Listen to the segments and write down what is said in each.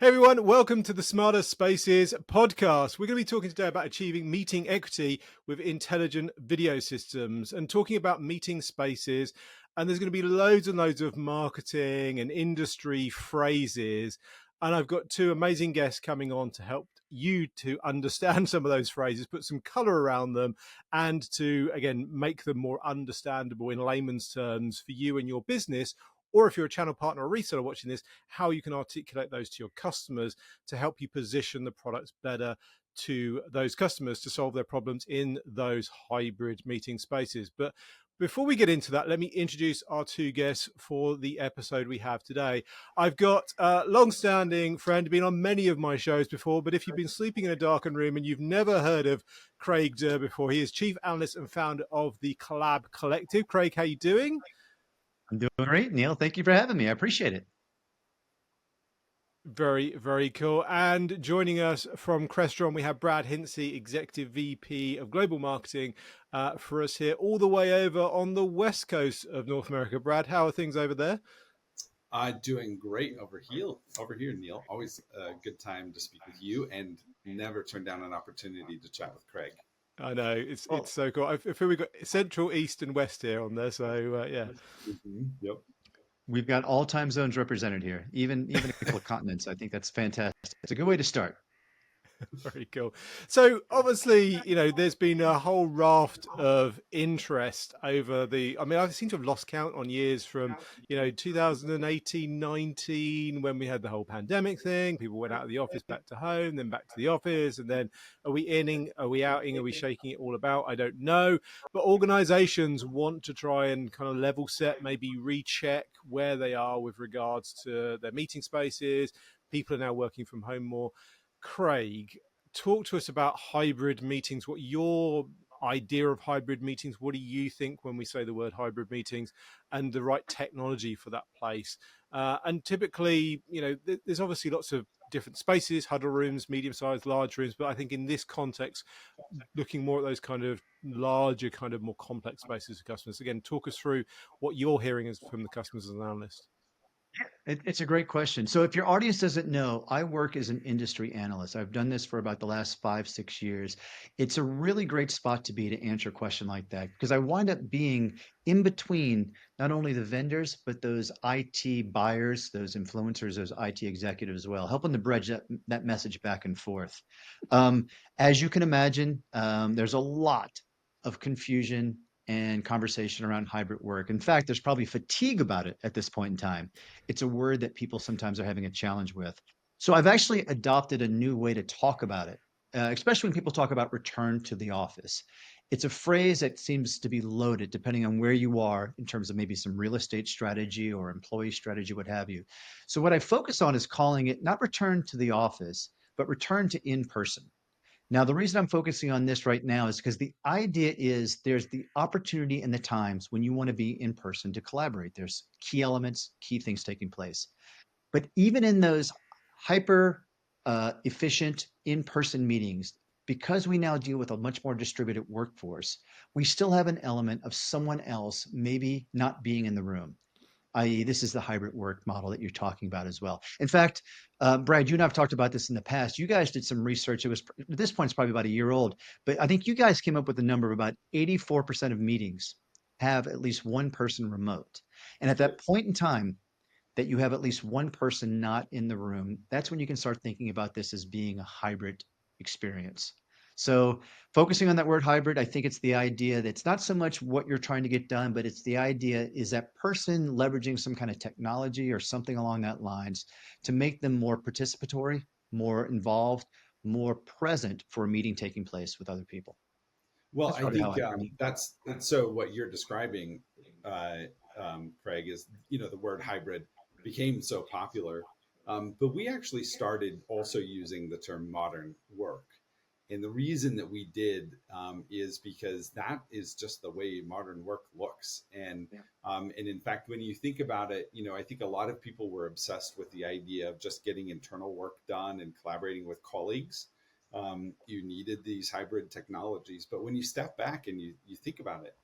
Hey everyone, welcome to the Smarter Spaces podcast. We're going to be talking today about achieving meeting equity with intelligent video systems and talking about meeting spaces. And there's going to be loads and loads of marketing and industry phrases. And I've got two amazing guests coming on to help you to understand some of those phrases, put some color around them, and to, again, make them more understandable in layman's terms for you and your business. Or if you're a channel partner or reseller watching this, how you can articulate those to your customers to help you position the products better to those customers to solve their problems in those hybrid meeting spaces. But before we get into that, let me introduce our two guests for the episode we have today. I've got a long-standing friend, been on many of my shows before, but if you've been sleeping in a darkened room and you've never heard of Craig Durr before, he is Chief Analyst and founder of the Collab Collective. Craig, how you doing? I'm doing great, Neil. Thank you for having me. I appreciate it. Very, very cool. And joining us from Crestron, we have Brad Hinsey, Executive VP of Global Marketing for us here, all the way over on the west coast of North America. Brad, how are things over there? Doing great over here, Neil. Always a good time to speak with you, and never turn down an opportunity to chat with Craig. I know it's Well, so cool. I feel we've got central, east, and west here on there. So yeah. Yep. we've got all time zones represented here, even a couple of continents. I think that's fantastic. It's a good way to start. Very cool. So obviously, there's been a whole raft of interest over I seem to have lost count on years from, 2018, 19, when we had the whole pandemic thing. People went out of the office, back to home, then back to the office. And then are we inning? Are we outing? Are we shaking it all about? I don't know. But organizations want to try and kind of level set, maybe recheck where they are with regards to their meeting spaces. People are now working from home more. Craig, talk to us about hybrid meetings. What your idea of hybrid meetings? What do you think when we say the word hybrid meetings, and the right technology for that place? And typically, there's obviously lots of different spaces, huddle rooms, medium sized, large rooms. But I think in this context, looking more at those kind of larger, kind of more complex spaces for customers. Again, talk us through what you're hearing as from the customers as an analyst. It's a great question. So, if your audience doesn't know, I work as an industry analyst. I've done this for about the last 5, 6 years. It's a really great spot to be to answer a question like that because I wind up being in between not only the vendors, but those IT buyers, those influencers, those IT executives as well, helping to bridge that message back and forth. As you can imagine, there's a lot of confusion and conversation around hybrid work. In fact, there's probably fatigue about it at this point in time. It's a word that people sometimes are having a challenge with. So I've actually adopted a new way to talk about it, especially when people talk about return to the office. It's a phrase that seems to be loaded depending on where you are in terms of maybe some real estate strategy or employee strategy, what have you. So what I focus on is calling it not return to the office, but return to in person. Now, the reason I'm focusing on this right now is because the idea is there's the opportunity and the times when you want to be in person to collaborate. There's key elements, key things taking place. But even in those hyper efficient in person meetings, because we now deal with a much more distributed workforce, we still have an element of someone else maybe not being in the room, i.e., this is the hybrid work model that you're talking about as well. In fact, Brad, you and I have talked about this in the past. You guys did some research. It was at this point, it's probably about a year old, but I think you guys came up with a number of about 84% of meetings have at least one person remote. And at that point in time, that you have at least one person not in the room, that's when you can start thinking about this as being a hybrid experience. So, focusing on that word hybrid, I think it's the idea that it's not so much what you're trying to get done, but it's the idea is that person leveraging some kind of technology or something along that lines to make them more participatory, more involved, more present for a meeting taking place with other people. Well, That's I probably how think I think. that's so. What you're describing, uh, Craig, is the word hybrid became so popular, but we actually started also using the term modern work. And the reason that we did is because that is just the way modern work looks. Yeah. And in fact, when you think about it, I think a lot of people were obsessed with the idea of just getting internal work done and collaborating with colleagues. You needed these hybrid technologies. But when you step back and you think about it,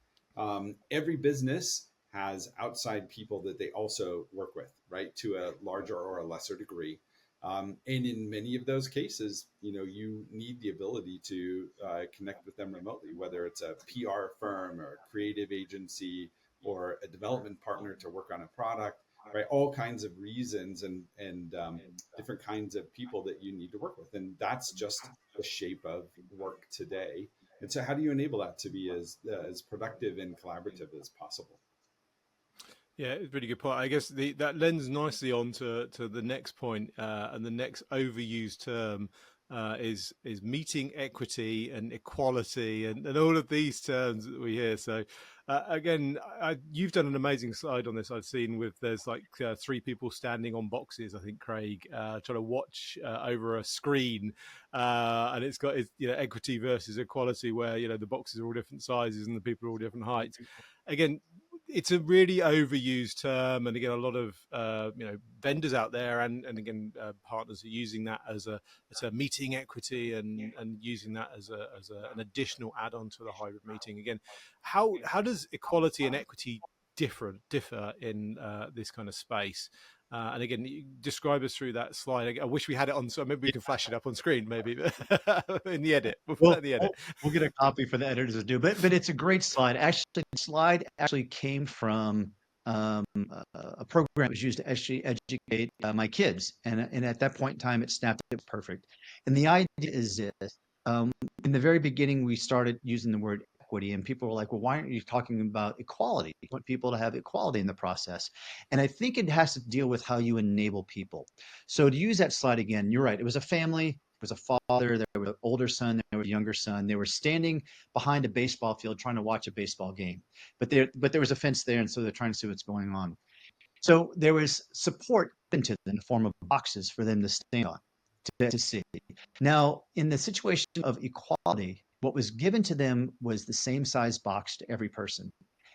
every business has outside people that they also work with, right, to a larger or a lesser degree. And in many of those cases, you need the ability to connect with them remotely, whether it's a PR firm or a creative agency or a development partner to work on a product, right? All kinds of reasons and different kinds of people that you need to work with, and that's just the shape of work today. And so, how do you enable that to be as productive and collaborative as possible? Yeah, it's a really good point. I guess that lends nicely on to the next point, and the next overused term is meeting equity and equality and all of these terms that we hear. So again, you've done an amazing slide on this. I've seen with there's like three people standing on boxes. I think Craig trying to watch over a screen, and it's got equity versus equality, where the boxes are all different sizes and the people are all different heights. Again, it's a really overused term, and again, a lot of vendors out there, and again, partners are using that as a meeting equity, and using that as an additional add-on to the hybrid meeting. Again, how does equality and equity differ in this kind of space? And again, you describe us through that slide. I wish we had it on, so maybe we can flash it up on screen, maybe in the edit. We'll put that Well, in the edit. we'll get a copy for the editors to do, but it's a great slide. Actually, the slide actually came from a program that was used to actually educate my kids, and at that point in time, it snapped. It was perfect. And the idea is this: in the very beginning, we started using the word equity, and people were like, "Well, why aren't you talking about equality? You want people to have equality in the process." And I think it has to deal with how you enable people. So to use that slide again, you're right. It was a family. Was a father, there was an older son, there was a younger son. They were standing behind a baseball field trying to watch a baseball game. But there was a fence there, and so they're trying to see what's going on. So there was support given to them in the form of boxes for them to stand on to see. Now, in the situation of equality, what was given to them was the same size box to every person.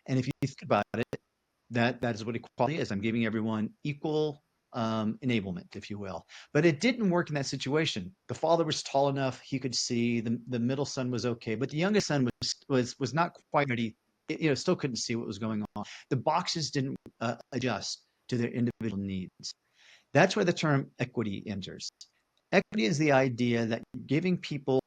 And if you think about it, that is what equality is. I'm giving everyone equal enablement, if you will. But it didn't work in that situation. The father was tall enough; he could see. The middle son was okay, but the youngest son was not quite ready. Still couldn't see what was going on. The boxes didn't adjust to their individual needs. That's where the term equity enters. Equity is the idea that you're giving people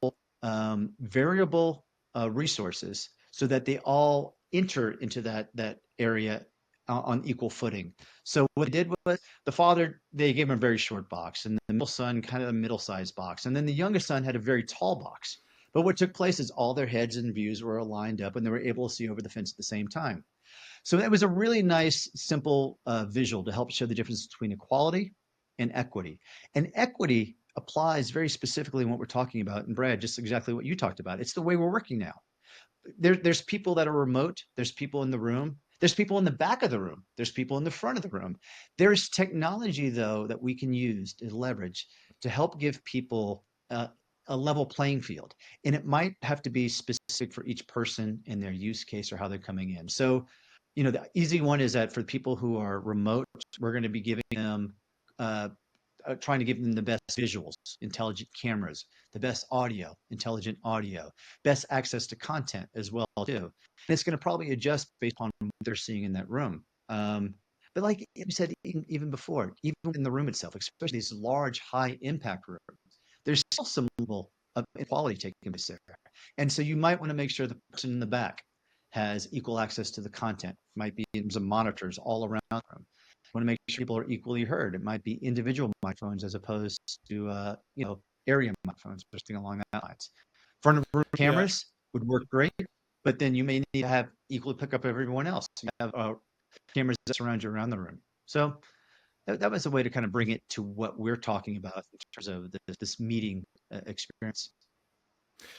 variable resources so that they all enter into that area on equal footing. So what they did was the father, they gave him a very short box, and the middle son kind of a middle-sized box, and then the youngest son had a very tall box. But what took place is all their heads and views were aligned up, and they were able to see over the fence at the same time. So that was a really nice, simple visual to help show the difference between equality and equity. And equity applies very specifically in what we're talking about. And Brad, just exactly what you talked about. It's the way we're working now. There's people that are remote. There's people in the room. There's people in the back of the room. There's people in the front of the room. There's technology, though, that we can use to leverage to help give people a level playing field. And it might have to be specific for each person in their use case or how they're coming in. So, the easy one is that for people who are remote, we're going to be giving them uh, trying to give them the best visuals, intelligent cameras, the best audio, intelligent audio, best access to content as well too. And it's going to probably adjust based on what they're seeing in that room. But like you said, even before, even in the room itself, especially these large, high impact rooms, there's still some level of inequality taking place there. And so you might want to make sure the person in the back has equal access to the content. It might be in terms of monitors all around the room. Want to make sure people are equally heard. It might be individual microphones as opposed to area microphones or something along that lines. Front of room Yeah. cameras would work great, but then you may need to have equally pick up everyone else. You have cameras that surround you around the room. So that was a way to kind of bring it to what we're talking about in terms of this meeting experience.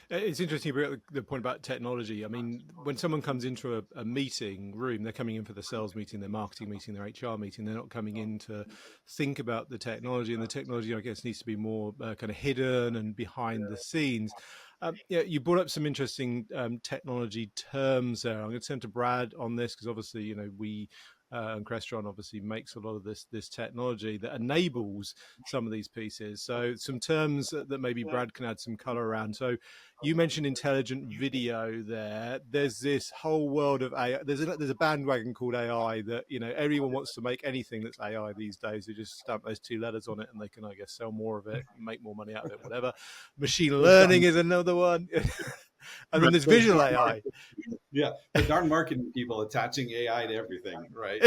It's interesting you bring up the point about technology. I mean, when someone comes into a meeting room, they're coming in for the sales meeting, their marketing meeting, their HR meeting. They're not coming in to think about the technology, and the technology, I guess, needs to be more kind of hidden and behind the scenes. Yeah, you brought up some interesting technology terms there. I'm going to turn to Brad on this because obviously, we and Crestron obviously makes a lot of this technology that enables some of these pieces. So some terms that maybe Brad can add some color around. So you mentioned intelligent video there. There's this whole world of AI. There's a bandwagon called AI that, you know, everyone wants to make anything that's AI these days. They just stamp those two letters on it and they can, I guess, sell more of it, make more money out of it, whatever. Machine Those learning darn, is another one. And then Right. there's those visual darn AI. yeah, the darn marketing people attaching AI to everything, right?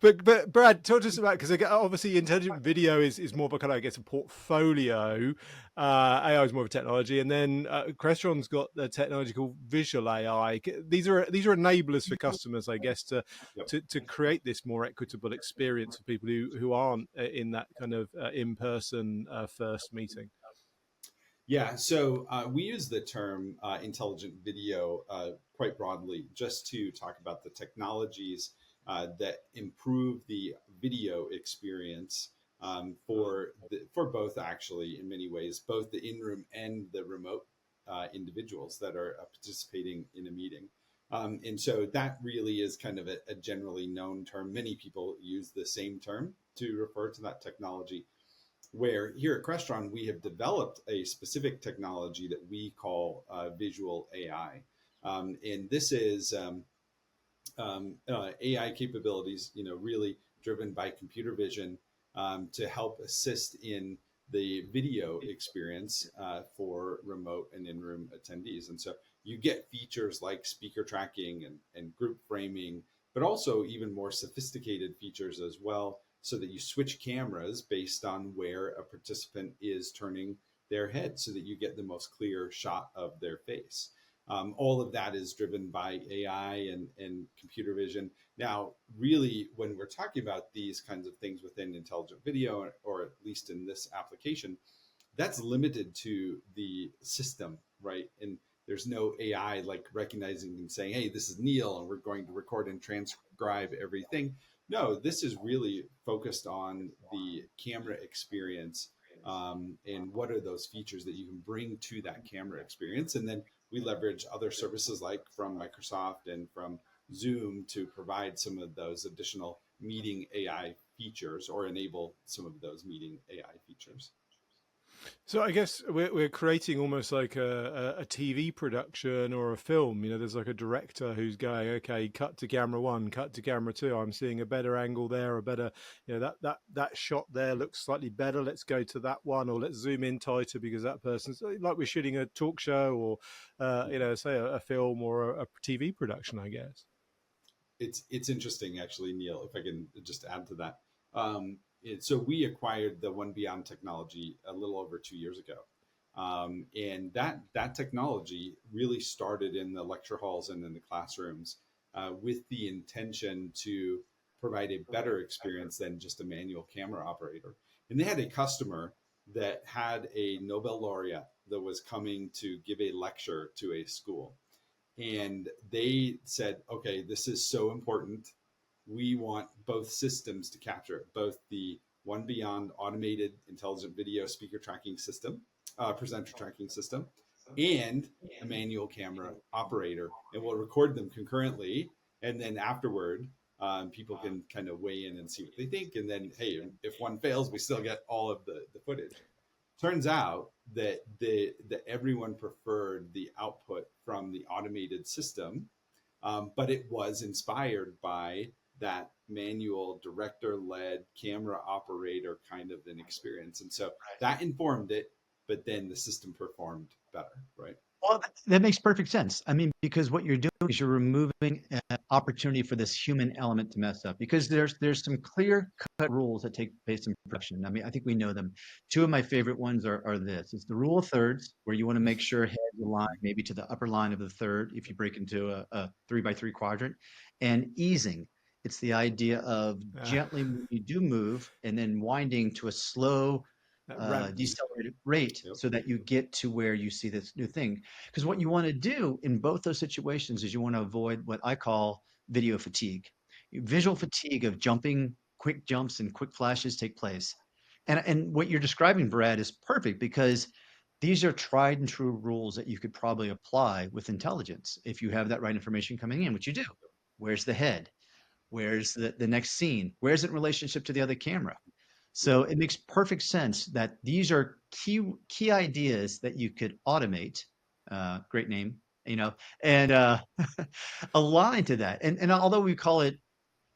But Brad, talk to us about, because obviously intelligent video is more of a kind of, I guess, a portfolio. AI is more of a technology, and then Crestron's got the technology called visual AI. These are enablers for customers, I guess, to Yep. to create this more equitable experience for people who aren't in that kind of in person first meeting. Yeah, so we use the term intelligent video quite broadly just to talk about the technologies that improve the video experience for both, actually, in many ways, both the in-room and the remote individuals that are participating in a meeting. And so that really is kind of a generally known term. Many people use the same term to refer to that technology, where here at Crestron, we have developed a specific technology that we call visual AI. And this is AI capabilities, really driven by computer vision to help assist in the video experience for remote and in-room attendees. And so you get features like speaker tracking and group framing, but also even more sophisticated features as well, so that you switch cameras based on where a participant is turning their head so that you get the most clear shot of their face. All of that is driven by AI and computer vision. Now, really, when we're talking about these kinds of things within intelligent video, or at least in this application, that's limited to the system, right? And there's no AI like recognizing and saying, hey, this is Neil, and we're going to record and transcribe everything. No, this is really focused on the camera experience, and what are those features that you can bring to that camera experience. And then we leverage other services like from Microsoft and from Zoom to provide some of those additional meeting AI features, or enable some of those meeting AI features. So I guess we're creating almost like a TV production or a film. You know, there's like a director who's going, okay, cut to camera one, cut to camera two. I'm seeing a better angle there, a better, you know, that shot there looks slightly better. Let's go to that one, or let's zoom in tighter because that person's like we're shooting a talk show, or you know, say a film or a TV production, I guess. It's interesting, actually, Neil, if I can just add to that. So we acquired the One Beyond technology a little over 2 years ago. And that technology really started in the lecture halls and in the classrooms with the intention to provide a better experience than just a manual camera operator. And they had a customer that had a Nobel laureate that was coming to give a lecture to a school. And they said, okay, this is so important. We want both systems to capture it, both the One Beyond automated intelligent video speaker tracking system, presenter tracking system, and a manual camera operator. And we'll record them concurrently. And then afterward, people can kind of weigh in and see what they think. And then, hey, if one fails, we still get all of the footage. Turns out that everyone preferred the output from the automated system, but it was inspired by that manual director-led camera operator kind of an experience. And so that informed it, but then the system performed better, right? Well, that makes perfect sense. I mean, because what you're doing is you're removing an opportunity for this human element to mess up. Because there's some clear cut rules that take place in production. I mean, I think we know them. Two of my favorite ones are this: it's the rule of thirds, where you want to make sure heads align maybe to the upper line of the third if you break into a 3x3 quadrant, and easing. It's the idea of gently when you do move, and then winding to a slow Ramp. decelerated rate, Yep. so that you get to where you see this new thing. Because what you want to do in both those situations is you want to avoid what I call video fatigue. Visual fatigue of jumping, quick jumps and quick flashes take place. And what you're describing, Brad, is perfect, because these are tried and true rules that you could probably apply with intelligence if you have that right information coming in, which you do. Where's the head? Where's the next scene? Where's it in relationship to the other camera? So it makes perfect sense that these are key ideas that you could automate. Great name, you know, and align to that. And although we call it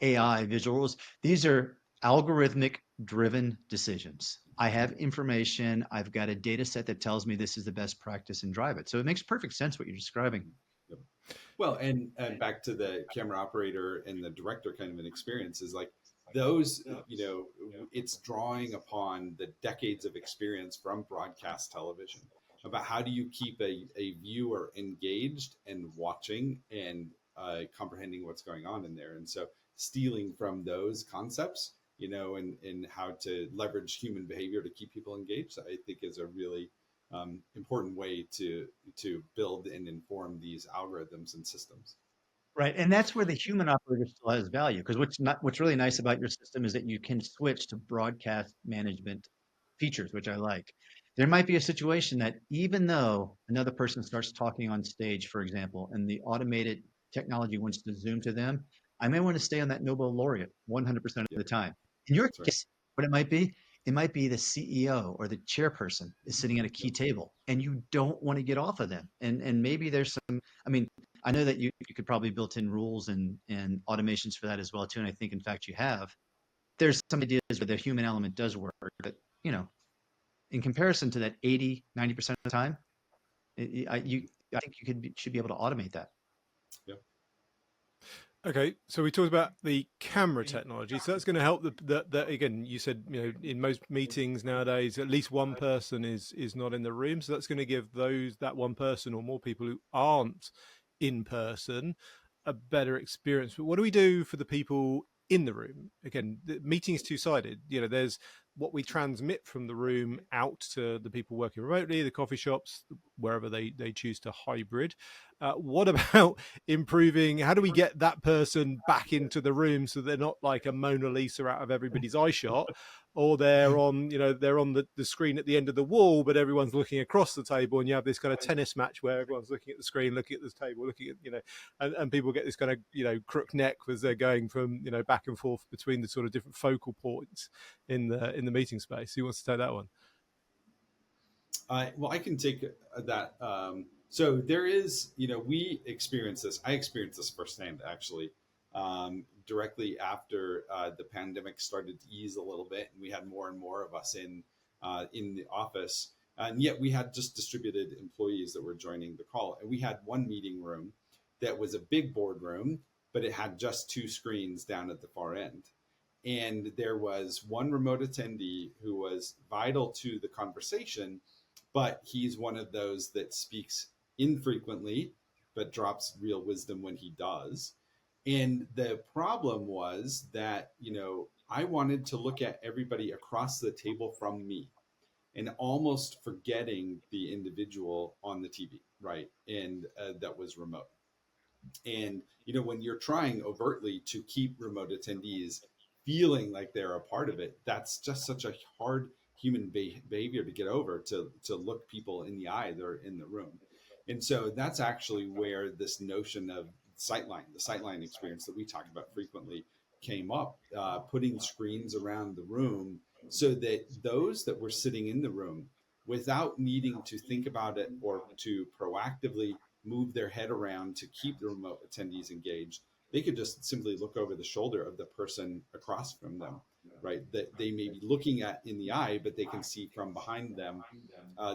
AI visual rules, these are algorithmic driven decisions. I have information, I've got a data set that tells me this is the best practice and drive it. So it makes perfect sense what you're describing. Yep. Well, and back to the camera operator and the director kind of an experience is like those, it's drawing upon the decades of experience from broadcast television about how do you keep a viewer engaged and watching and comprehending what's going on in there. And so stealing from those concepts, and how to leverage human behavior to keep people engaged, I think is a really important way to build and inform these algorithms and systems. Right. And that's where the human operator still has value. Because what's really nice about your system is that you can switch to broadcast management features, which I like. There might be a situation that even though another person starts talking on stage, for example, and the automated technology wants to zoom to them, I may want to stay on that Nobel laureate 100% of Yep, the time. In your that's right. case, what it might be the CEO or the chairperson is sitting at a key Yep. table and you don't want to get off of them. And maybe there's some, I mean, I know that you could probably built in rules and automations for that as well too. And I think in fact you have. There's some ideas where the human element does work, but you know, in comparison to that 80, 90% of the time, I think should be able to automate that. Yep. Okay, so we talked about the camera technology. So that's going to help the again, you said, in most meetings nowadays, at least one person is not in the room. So that's going to give that one person or more people who aren't in person a better experience. But what do we do for the people in the room? Again, the meeting is two-sided. There's what we transmit from the room out to the people working remotely, the coffee shops, wherever they choose to hybrid. What about improving? How do we get that person back into the room so they're not like a Mona Lisa out of everybody's eye shot, or they're on the screen at the end of the wall, but everyone's looking across the table, and you have this kind of tennis match where everyone's looking at the screen, looking at this table, looking at and people get this kind of crook neck as they're going from back and forth between the sort of different focal points in the meeting space. Who wants to take that one? Well, I can take that. So there is, we experience this. I experienced this firsthand, actually, directly after the pandemic started to ease a little bit, and we had more and more of us in the office, and yet we had just distributed employees that were joining the call, and we had one meeting room that was a big boardroom, but it had just two screens down at the far end. And there was one remote attendee who was vital to the conversation, but he's one of those that speaks infrequently, but drops real wisdom when he does. And the problem was that, I wanted to look at everybody across the table from me and almost forgetting the individual on the TV, right? And that was remote. And, when you're trying overtly to keep remote attendees feeling like they're a part of it, that's just such a hard human behavior to get over, to look people in the eye that are in the room. And so that's actually where this notion of the sightline experience that we talk about frequently came up, putting screens around the room so that those that were sitting in the room, without needing to think about it or to proactively move their head around to keep the remote attendees engaged, they could just simply look over the shoulder of the person across from them, right? That they may be looking at in the eye, but they can see from behind them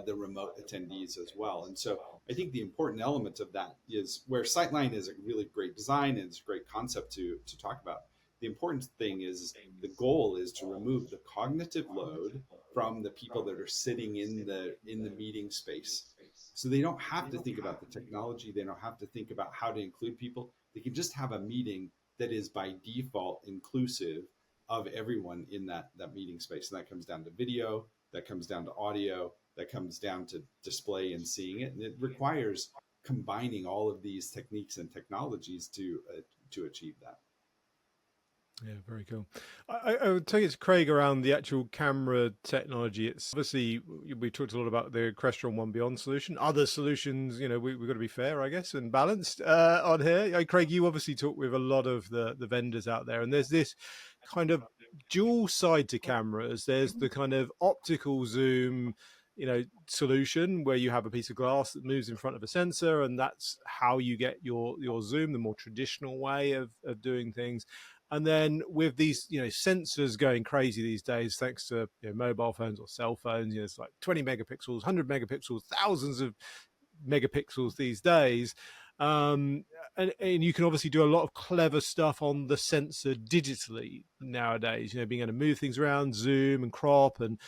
the remote attendees as well. And so I think the important element of that is where Sightline is a really great design and it's a great concept to talk about. The important thing is the goal is to remove the cognitive load from the people that are sitting in the meeting space. So they don't have to think about the technology. They don't have to think about how to include people. They can just have a meeting that is by default inclusive of everyone in that meeting space. And that comes down to video, that comes down to audio, that comes down to display and seeing it. And it requires combining all of these techniques and technologies to achieve that. Yeah, very cool. I would take it to Craig around the actual camera technology. It's obviously we talked a lot about the Crestron One Beyond solution. Other solutions, we've got to be fair, I guess, and balanced on here. Craig, you obviously talk with a lot of the vendors out there, and there's this kind of dual side to cameras. There's the kind of optical zoom, solution where you have a piece of glass that moves in front of a sensor, and that's how you get your zoom, the more traditional way of doing things. And then with these, sensors going crazy these days, thanks to mobile phones or cell phones, it's like 20 megapixels, 100 megapixels, thousands of megapixels these days. And you can obviously do a lot of clever stuff on the sensor digitally nowadays, being able to move things around, zoom and crop and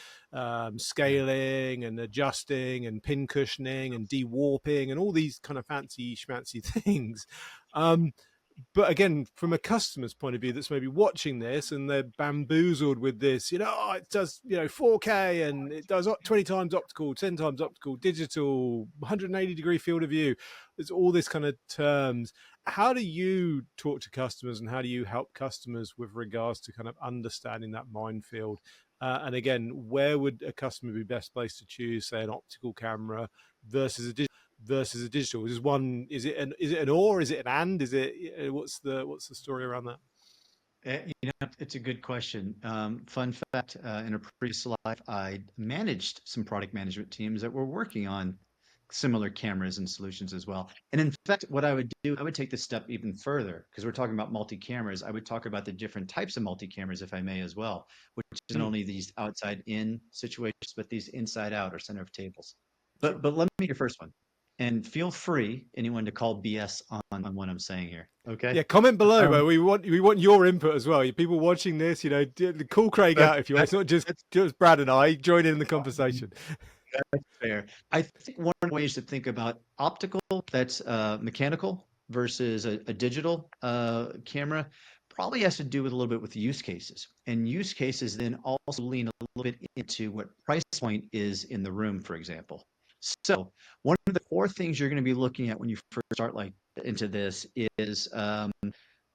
scaling and adjusting and pin cushioning and de-warping and all these kind of fancy schmancy things. But again, from a customer's point of view that's maybe watching this and they're bamboozled with this, it does, 4K and it does 20 times optical, 10 times optical, digital, 180-degree field of view. There's all this kind of terms. How do you talk to customers and how do you help customers with regards to kind of understanding that minefield? And again, where would a customer be best placed to choose, say, an optical camera versus a digital? Is it an or, is it an and, is it, what's the story around that? It's a good question. Fun fact, in a previous life, I managed some product management teams that were working on similar cameras and solutions as well. And in fact, what I would do, I would take this step even further because we're talking about multi-cameras. I would talk about the different types of multi-cameras, if I may, as well, which isn't only these outside-in situations, but these inside-out or center of tables. Sure. But let me your first one. And feel free, anyone, to call BS on what I'm saying here. Okay. Yeah, comment below, Um, but we want your input as well. People watching this, call Craig that, out if you want. that, It's not just that's Brad and I. Join in the conversation. fair. I think one of the ways to think about optical, that's mechanical versus a digital camera, probably has to do with a little bit with use cases. And use cases then also lean a little bit into what price point is in the room, for example. So one of the core things you're going to be looking at when you first start like into this is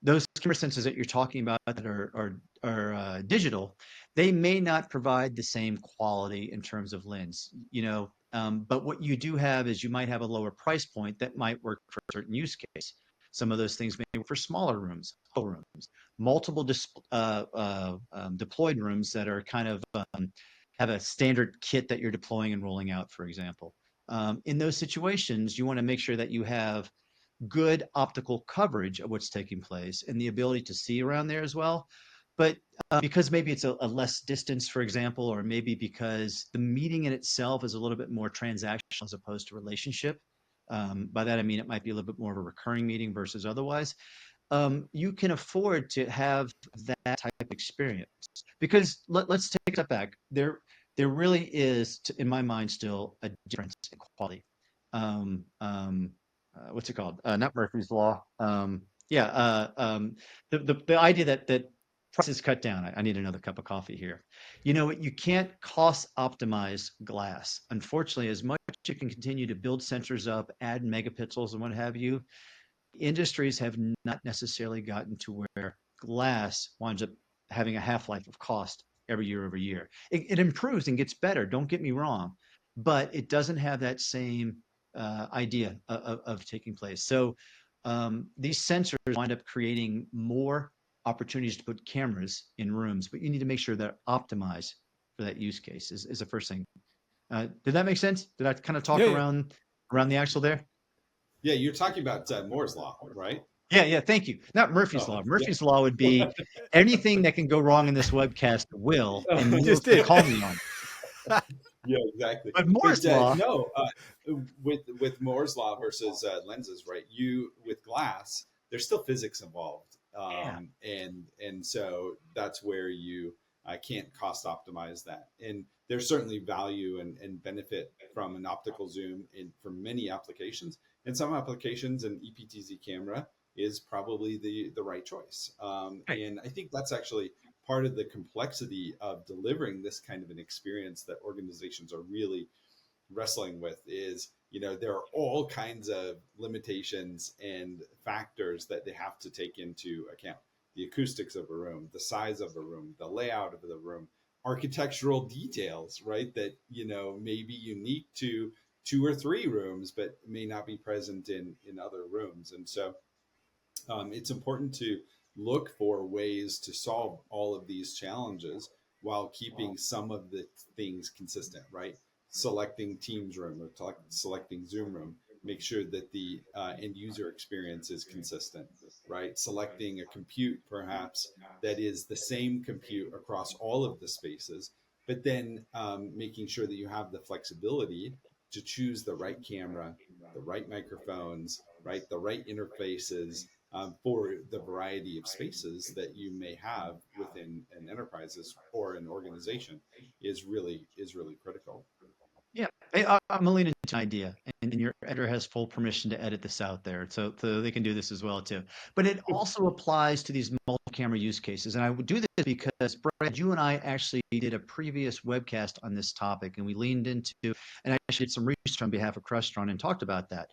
those camera sensors that you're talking about that are digital. They may not provide the same quality in terms of lens, but what you do have is you might have a lower price point that might work for a certain use case. Some of those things may work for smaller rooms, multiple deployed rooms that are kind of have a standard kit that you're deploying and rolling out, for example. In those situations, you want to make sure that you have good optical coverage of what's taking place and the ability to see around there as well. But because maybe it's a less distance, for example, or maybe because the meeting in itself is a little bit more transactional as opposed to relationship. By that, I mean, it might be a little bit more of a recurring meeting versus otherwise. You can afford to have that type of experience because let's take a step back. There really is, in my mind, still a difference in quality. What's it called? Not Murphy's Law. The idea that prices cut down. I need another cup of coffee here. You can't cost optimize glass. Unfortunately, as much as you can continue to build sensors up, add megapixels and what have you, industries have not necessarily gotten to where glass winds up having a half-life of cost every year over year. It improves and gets better, don't get me wrong, but it doesn't have that same idea of taking place. So these sensors wind up creating more opportunities to put cameras in rooms, but you need to make sure they're optimized for that use case is the first thing. Did that make sense? Did I kind of talk Yeah, around the axle there? Yeah, you're talking about Moore's law, right? Yeah. Thank you. Not Murphy's Oh, Law. yeah. Murphy's Law would be anything that can go wrong in this webcast will, and you Moore just could did. call me on it. Yeah, exactly. But But Moore's Law, no, with Moore's law versus lenses, right? You with glass, there's still physics involved, yeah, and so that's where you can't cost optimize that. And there's certainly value and benefit from an optical zoom in for many applications. In some applications, an EPTZ camera is probably the right choice. right. And I think that's actually part of the complexity of delivering this kind of an experience that organizations are really wrestling with is there are all kinds of limitations and factors that they have to take into account. the acoustics of a room, the size of a room, the layout of the room, architectural details, right? That, may be unique to two or three rooms, but may not be present in other rooms. And so it's important to look for ways to solve all of these challenges while keeping some of the things consistent, right? Selecting Teams room or selecting Zoom room, make sure that the end user experience is consistent, right? Selecting a compute perhaps that is the same compute across all of the spaces, but then making sure that you have the flexibility to choose the right camera, the right microphones, right, the right interfaces for the variety of spaces that you may have within an enterprise or an organization is really critical. Yeah, I'm leaning into an idea, and your editor has full permission to edit this out there, so they can do this as well too. But it also applies to these multi-camera use cases, and I would do this because Brad, you and I actually did a previous webcast on this topic, and we leaned into, and I actually did some research on behalf of Crestron and talked about that.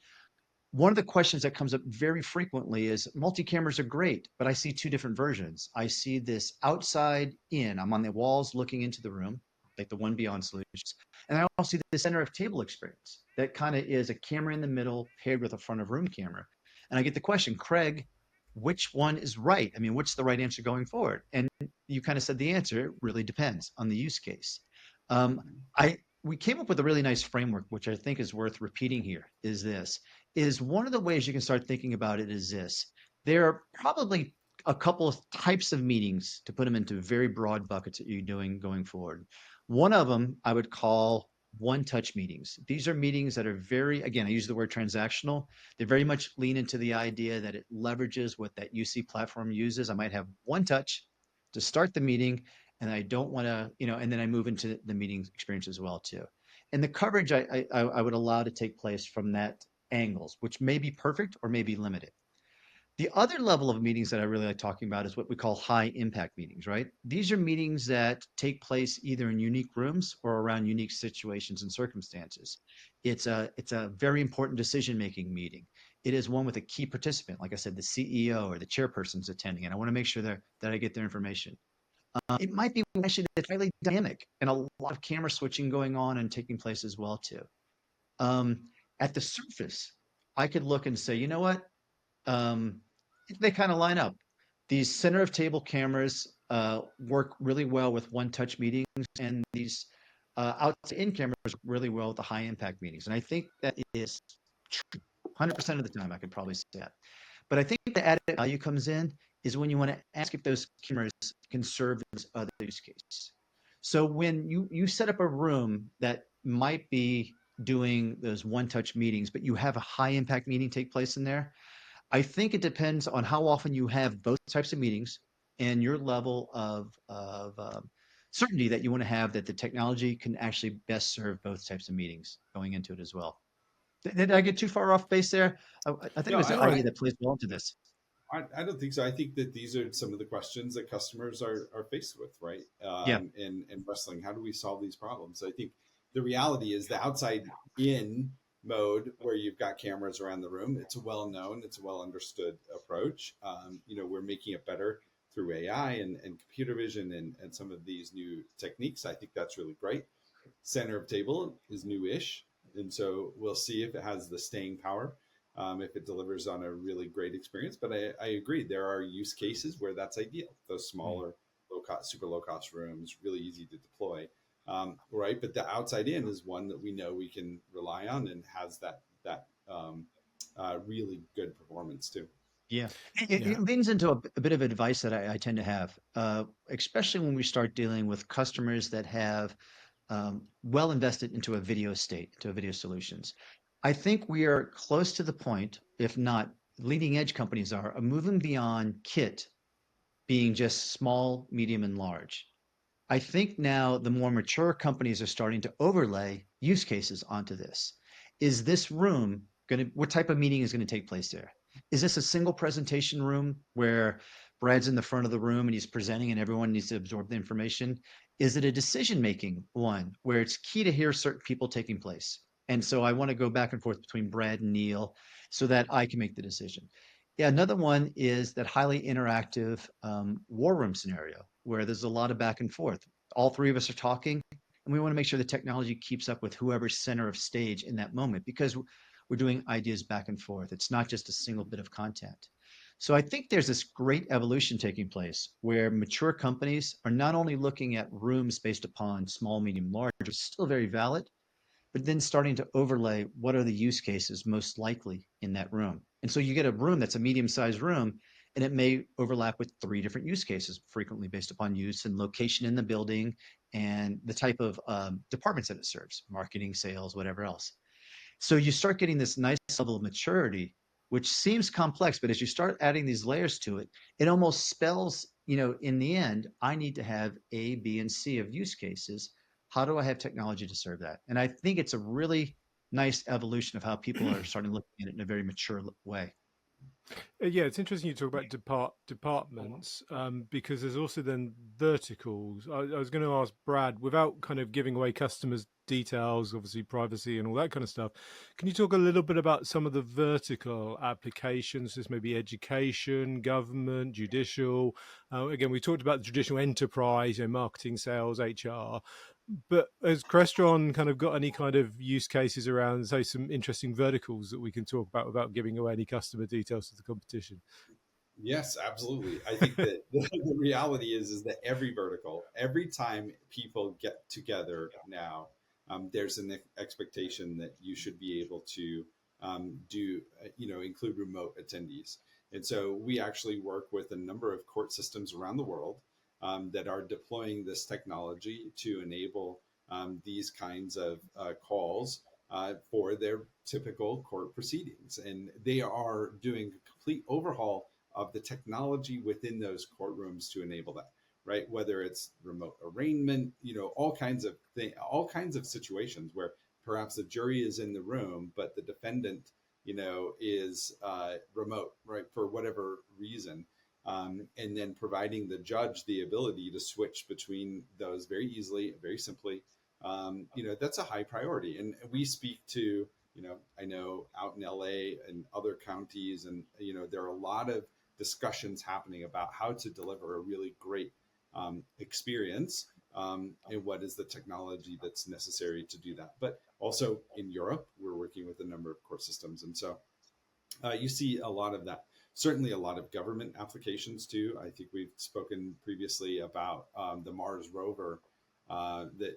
One of the questions that comes up very frequently is multi-cameras are great, but I see two different versions. I see this outside in, I'm on the walls looking into the room, like the One Beyond solutions. And I also see the center of table experience that kind of is a camera in the middle paired with a front of room camera. And I get the question, Craig, which one is right? I mean, what's the right answer going forward? And you kind of said the answer, it really depends on the use case. Um, we came up with a really nice framework, which I think is worth repeating here, is one of the ways you can start thinking about it is this. There are probably a couple of types of meetings, to put them into very broad buckets, that you're doing going forward. One of them I would call one-touch meetings. These are meetings that are very, again, I use the word transactional. They very much lean into the idea that it leverages what that UC platform uses. I might have one touch to start the meeting, and I don't want to, and then I move into the meeting experience as well too. And the coverage I would allow to take place from that angles, which may be perfect or may be limited. The other level of meetings that I really like talking about is what we call high impact meetings, right? These are meetings that take place either in unique rooms or around unique situations and circumstances. It's a very important decision making meeting. It is one with a key participant, like I said, the CEO or the chairperson's attending, and I want to make sure that I get their information. It might be actually that's highly dynamic and a lot of camera switching going on and taking place as well too. Um, at the surface, I could look and say, you know what? Um, they kind of line up. These center of table cameras work really well with one touch meetings, and these out to in cameras work really well with the high impact meetings. And I think that is true 100% of the time. I could probably say that. But I think the added value comes in is when you want to ask if those cameras can serve as other use cases. So when you set up a room that might be doing those one-touch meetings, but you have a high-impact meeting take place in there, I think it depends on how often you have both types of meetings and your level of certainty that you want to have that the technology can actually best serve both types of meetings going into it as well. Did I get too far off base there? I think No, there's an No, idea that plays well into this. I don't think so. I think that these are some of the questions that customers are faced with, right? Yeah. And wrestling. How do we solve these problems? I think the reality is the outside in mode where you've got cameras around the room. It's a well known, it's a well understood approach. We're making it better through AI and computer vision and some of these new techniques. I think that's really great. Center of table is new-ish, and so we'll see if it has the staying power, if it delivers on a really great experience. But I agree, there are use cases where that's ideal. Those smaller, low cost, super low cost rooms, really easy to deploy, right? But the outside in is one that we know we can rely on and has that really good performance too. Yeah. It yeah. leans into a bit of advice that I tend to have, especially when we start dealing with customers that have well invested into a video state, into a video solutions. I think we are close to the point, if not leading edge companies are, of moving beyond kit being just small, medium, and large. I think now the more mature companies are starting to overlay use cases onto this. Is this room going to, what type of meeting is going to take place there? Is this a single presentation room where Brad's in the front of the room and he's presenting and everyone needs to absorb the information? Is it a decision making one where it's key to hear certain people taking place? And so I want to go back and forth between Brad and Neil so that I can make the decision. Yeah, another one is that highly interactive war room scenario where there's a lot of back and forth. All three of us are talking, and we want to make sure the technology keeps up with whoever's center of stage in that moment because we're doing ideas back and forth. It's not just a single bit of content. So I think there's this great evolution taking place where mature companies are not only looking at rooms based upon small, medium, large, which is still very valid, but then starting to overlay what are the use cases most likely in that room. And so you get a room that's a medium sized room, and it may overlap with three different use cases, frequently based upon use and location in the building and the type of departments that it serves, marketing, sales, whatever else. So you start getting this nice level of maturity, which seems complex, but as you start adding these layers to it, it almost spells, in the end, I need to have A, B, and C of use cases. How do I have technology to serve that? And I think it's a really nice evolution of how people are starting to look at it in a very mature way. Yeah, it's interesting you talk about departments because there's also then verticals. I was going to ask Brad, without kind of giving away customers' details, obviously privacy and all that kind of stuff. Can you talk a little bit about some of the vertical applications? This may be education, government, judicial. Again, we talked about the traditional enterprise, marketing, sales, HR. But has Crestron kind of got any kind of use cases around, say, some interesting verticals that we can talk about without giving away any customer details to the competition? Yes, absolutely. I think that the reality is that every vertical, every time people get together now, there's an expectation that you should be able to include remote attendees. And so we actually work with a number of court systems around the world that are deploying this technology to enable these kinds of calls for their typical court proceedings. And they are doing a complete overhaul of the technology within those courtrooms to enable that, right? Whether it's remote arraignment, all kinds of situations where perhaps the jury is in the room, but the defendant, is remote, right, for whatever reason. And then providing the judge the ability to switch between those very easily, very simply. That's a high priority. And we speak to, I know out in LA and other counties, and, there are a lot of discussions happening about how to deliver a really great experience and what is the technology that's necessary to do that. But also in Europe, we're working with a number of court systems. And so you see a lot of that. Certainly, a lot of government applications too. I think we've spoken previously about the Mars rover that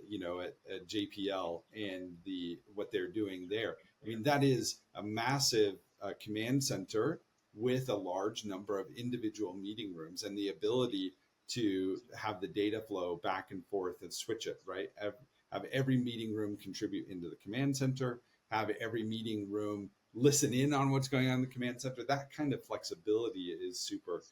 at JPL and the what they're doing there. I mean, that is a massive command center with a large number of individual meeting rooms and the ability to have the data flow back and forth and switch it, right? Have every meeting room contribute into the command center, have every meeting room listen in on what's going on in the command center. That kind of flexibility is super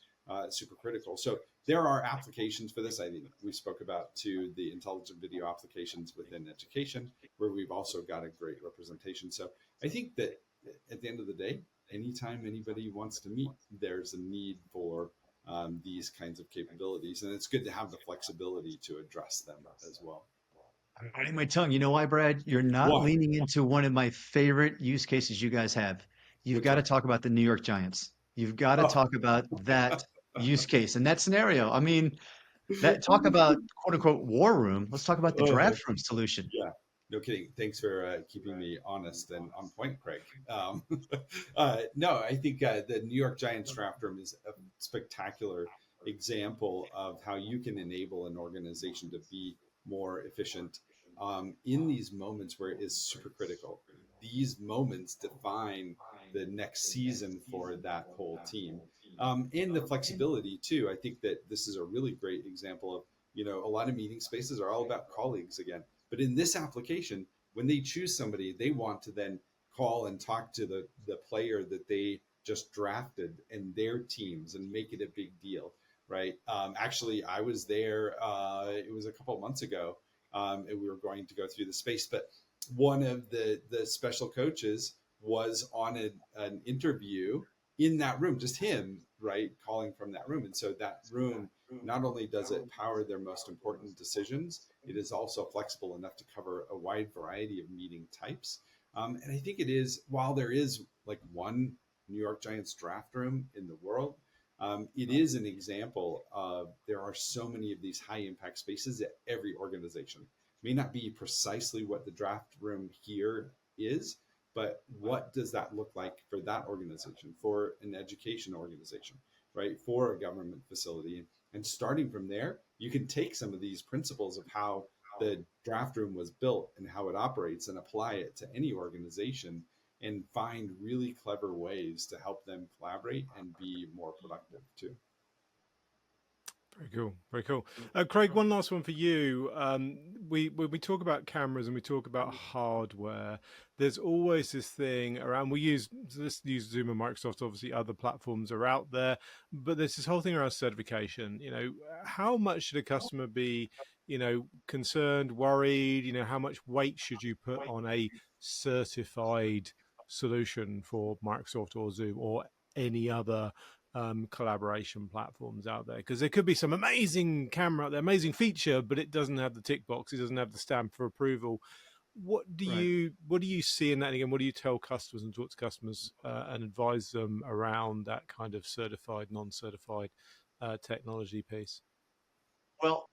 critical. So there are applications for this. I think we spoke about to the intelligent video applications within education, where we've also got a great representation. So I think that at the end of the day, anytime anybody wants to meet, there's a need for these kinds of capabilities, and it's good to have the flexibility to address them as well. I'm biting my tongue. You know why, Brad? You're not Why? leaning into one of my favorite use cases you guys have. You've Which got to one? talk about the New York Giants. You've got to Oh. talk about that use case and that scenario. I mean, that talk about quote unquote war room. Let's talk about the Uh, draft room solution. yeah, no kidding. Thanks for keeping me honest and on point, Craig. No, I think the New York Giants draft room is a spectacular example of how you can enable an organization to be more efficient in these moments where it is super critical. These moments define the next season for that whole team. And the flexibility too. I think that this is a really great example of, a lot of meeting spaces are all about colleagues again. But in this application, when they choose somebody, they want to then call and talk to the player that they just drafted and their teams and make it a big deal, right? Actually, I was there. It was a couple of months ago, and we were going to go through the space. But one of the special coaches was on an interview in that room, just him, right, calling from that room. And so that room, not only does it power their most important decisions, it is also flexible enough to cover a wide variety of meeting types. And I think it is, while there is like one New York Giants draft room in the world. It is an example of there are so many of these high impact spaces at every organization. May not be precisely what the draft room here is, but what does that look like for that organization, for an education organization, right? For a government facility. And starting from there, you can take some of these principles of how the draft room was built and how it operates and apply it to any organization and find really clever ways to help them collaborate and be more productive too. Very cool. Very cool. Craig, one last one for you. We when we talk about cameras and we talk about hardware, there's always this thing around. Let's use Zoom and Microsoft. Obviously, other platforms are out there, but there's this whole thing around certification. How much should a customer be, concerned, worried? How much weight should you put on a certified solution for Microsoft or Zoom or any other collaboration platforms out there? Because there could be some amazing camera out there, amazing feature, but it doesn't have the tick box, it doesn't have the stamp for approval. What do Right. you see in that? And again, what do you tell customers and talk to customers and advise them around that kind of certified, non-certified technology piece? Well,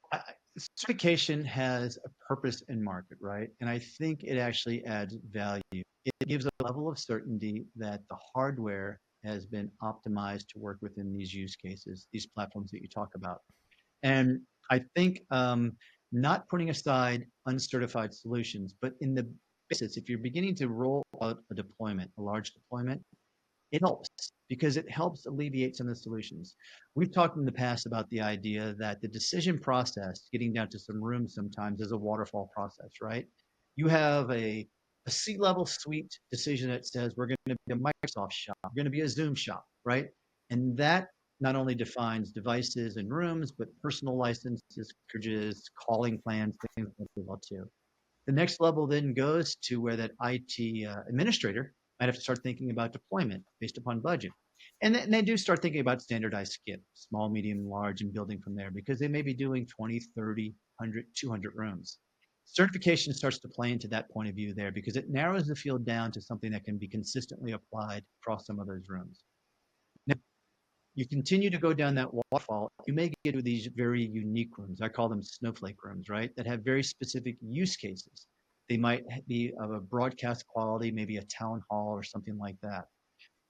certification has a purpose in market, right? And I think it actually adds value. It gives a level of certainty that the hardware has been optimized to work within these use cases, these platforms that you talk about. And I think not putting aside uncertified solutions, but in the basis, if you're beginning to roll out a deployment, a large deployment, it helps because it helps alleviate some of the solutions. We've talked in the past about the idea that the decision process, getting down to some rooms sometimes, is a waterfall process, right? You have a C-level suite decision that says we're going to be a Microsoft shop, we're going to be a Zoom shop, right? And that not only defines devices and rooms, but personal licenses, cartridges, calling plans, things like that too. The next level then goes to where that IT administrator might have to start thinking about deployment based upon budget. And they do start thinking about standardized skip, small, medium, large, and building from there because they may be doing 20, 30, 100, 200 rooms. Certification starts to play into that point of view there because it narrows the field down to something that can be consistently applied across some of those rooms. Now, you continue to go down that waterfall, you may get to these very unique rooms. I call them snowflake rooms, right? That have very specific use cases. They might be of a broadcast quality, maybe a town hall or something like that.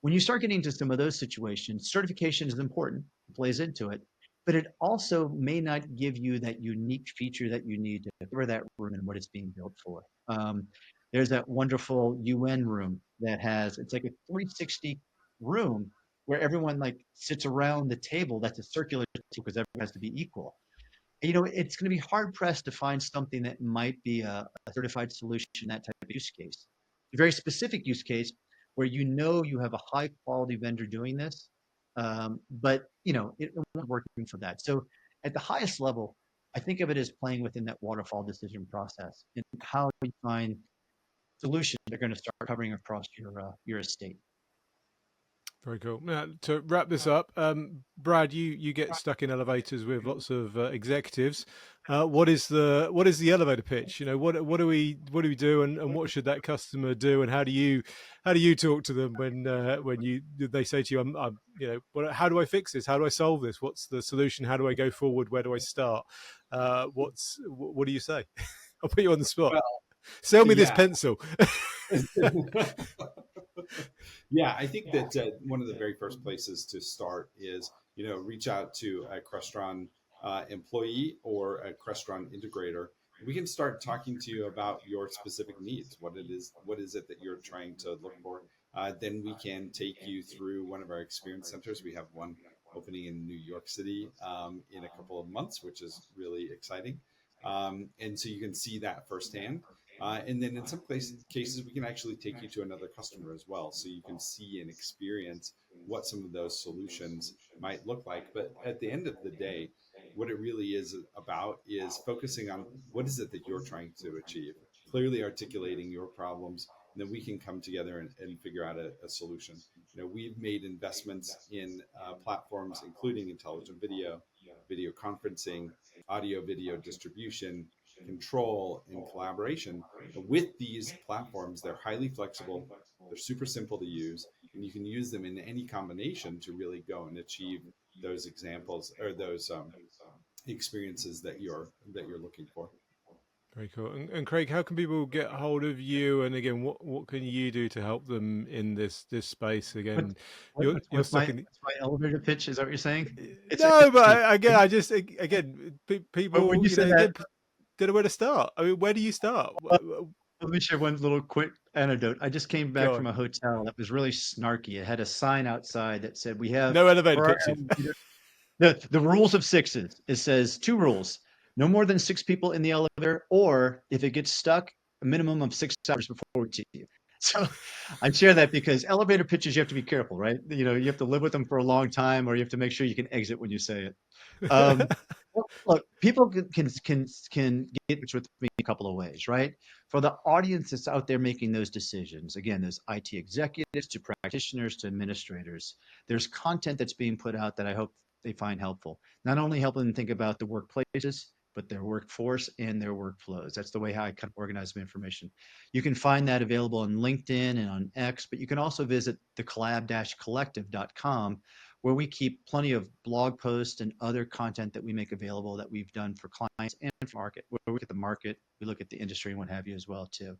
When you start getting into some of those situations, certification is important, it plays into it, but it also may not give you that unique feature that you need to cover that room and what it's being built for. There's that wonderful UN room that it's like a 360 room where everyone like sits around the table. That's a circular table because everyone has to be equal. It's going to be hard pressed to find something that might be a certified solution in that type of use case. A very specific use case where you have a high quality vendor doing this, but it won't work for that. So at the highest level, I think of it as playing within that waterfall decision process and how you find solutions that are going to start covering across your estate. Very cool. Now, to wrap this up, Brad, you get stuck in elevators with lots of executives. What is the elevator pitch? What do we do, and what should that customer do, and how do you talk to them when they say to you, how do I fix this? How do I solve this? What's the solution? How do I go forward? Where do I start? What do you say? I'll put you on the spot. Well, Sell me this yeah. pencil. Yeah, I think that one of the very first places to start is, reach out to a Crestron employee or a Crestron integrator. We can start talking to you about your specific needs. What is it that you're trying to look for? Then we can take you through one of our experience centers. We have one opening in New York City in a couple of months, which is really exciting. And so you can see that firsthand. And then in some cases, we can actually take you to another customer as well. So you can see and experience what some of those solutions might look like. But at the end of the day, what it really is about is focusing on what is it that you're trying to achieve, clearly articulating your problems, and then we can come together and figure out a solution. We've made investments in platforms, including intelligent video conferencing, audio video distribution, control, and collaboration. With these platforms, they're highly flexible, they're super simple to use, and you can use them in any combination to really go and achieve those examples or those experiences that you're looking for. Very cool. And Craig, how can people get hold of you? And again, what can you do to help them in this space? What's, Again, what, you're what's my stuck in. what's my elevator pitch? Is that what you're saying? It's No, but actually, again, I just again but when people, you said that, again, don't know where to start. I mean, where do you start? let me share one little quick anecdote. I just came back Go from on. a hotel that was really snarky. It had a sign outside that said, "We have No elevator for our pitches. the rules of sixes." It says two rules: no more than six people in the elevator, or if it gets stuck, a minimum of 6 hours before we see you. So I share that because elevator pitches, you have to be careful, right? You have to live with them for a long time, or you have to make sure you can exit when you say it. Well, look, people can get in touch with me a couple of ways, right? For the audience that's out there making those decisions, again, there's IT executives to practitioners to administrators. There's content that's being put out that I hope they find helpful. Not only helping them think about the workplaces, but their workforce and their workflows. That's the way how I kind of organize my information. You can find that available on LinkedIn and on X, but you can also visit the collab-collective.com where we keep plenty of blog posts and other content that we make available that we've done for clients and for market, where we look at the market, we look at the industry and what have you as well too.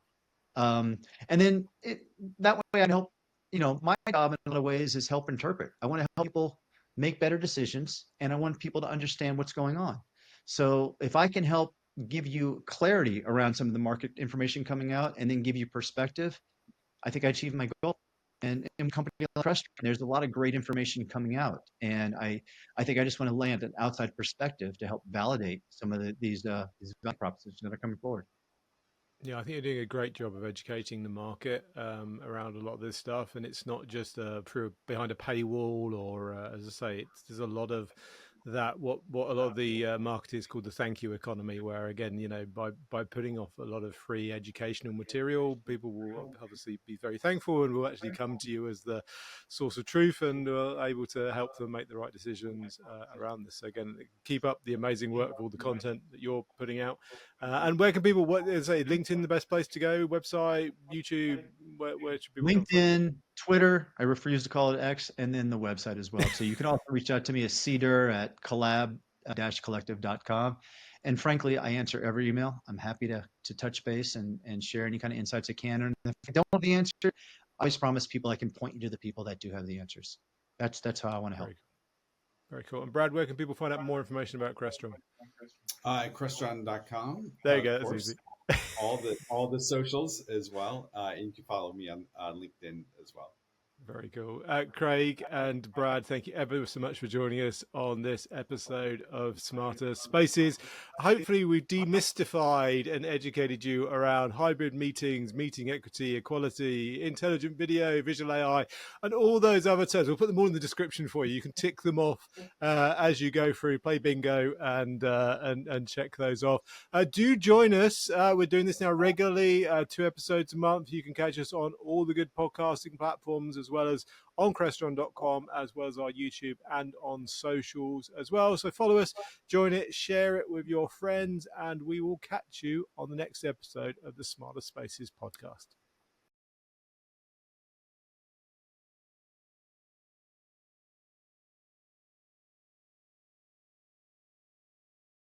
And then that way I help, my job in a lot of ways is help interpret. I want to help people make better decisions and I want people to understand what's going on. So if I can help give you clarity around some of the market information coming out and then give you perspective, I think I achieved my goal. And in company like Crest, there's a lot of great information coming out, and I think I just want to land an outside perspective to help validate some of these value propositions that are coming forward. Yeah, I think you're doing a great job of educating the market around a lot of this stuff, and it's not just through behind a paywall or, as I say, there's a lot of that. What a lot of the market is called the thank you economy, where again, by putting off a lot of free educational material, people will obviously be very thankful and will actually come to you as the source of truth and are able to help them make the right decisions around this. So again, keep up the amazing work of all the content that you're putting out. And where can people, say, LinkedIn the best place to go? Website, YouTube, where should people come find you? LinkedIn, Twitter, I refuse to call it X, and then the website as well. So you can also reach out to me at collab-collective.com. And frankly, I answer every email. I'm happy to touch base and share any kind of insights I can. And if I don't have the answer, I always promise people I can point you to the people that do have the answers. That's how I want to help. Very cool. Very cool. And Brad, where can people find out more information about Crestron? Crestron.com, There you of go. That's course. easy. All the socials as well. And you can follow me on LinkedIn as well. Very cool. Craig and Brad, thank you ever so much for joining us on this episode of Smarter Spaces. Hopefully, we've demystified and educated you around hybrid meetings, meeting equity, equality, intelligent video, visual AI, and all those other terms. We'll put them all in the description for you. You can tick them off as you go through, play bingo, and check those off. Do join us. We're doing this now regularly, 2 episodes a month. You can catch us on all the good podcasting platforms as well as on crestron.com, as well as our YouTube and on socials as well. So follow us, join it, share it with your friends, and we will catch you on the next episode of the Smarter Spaces podcast.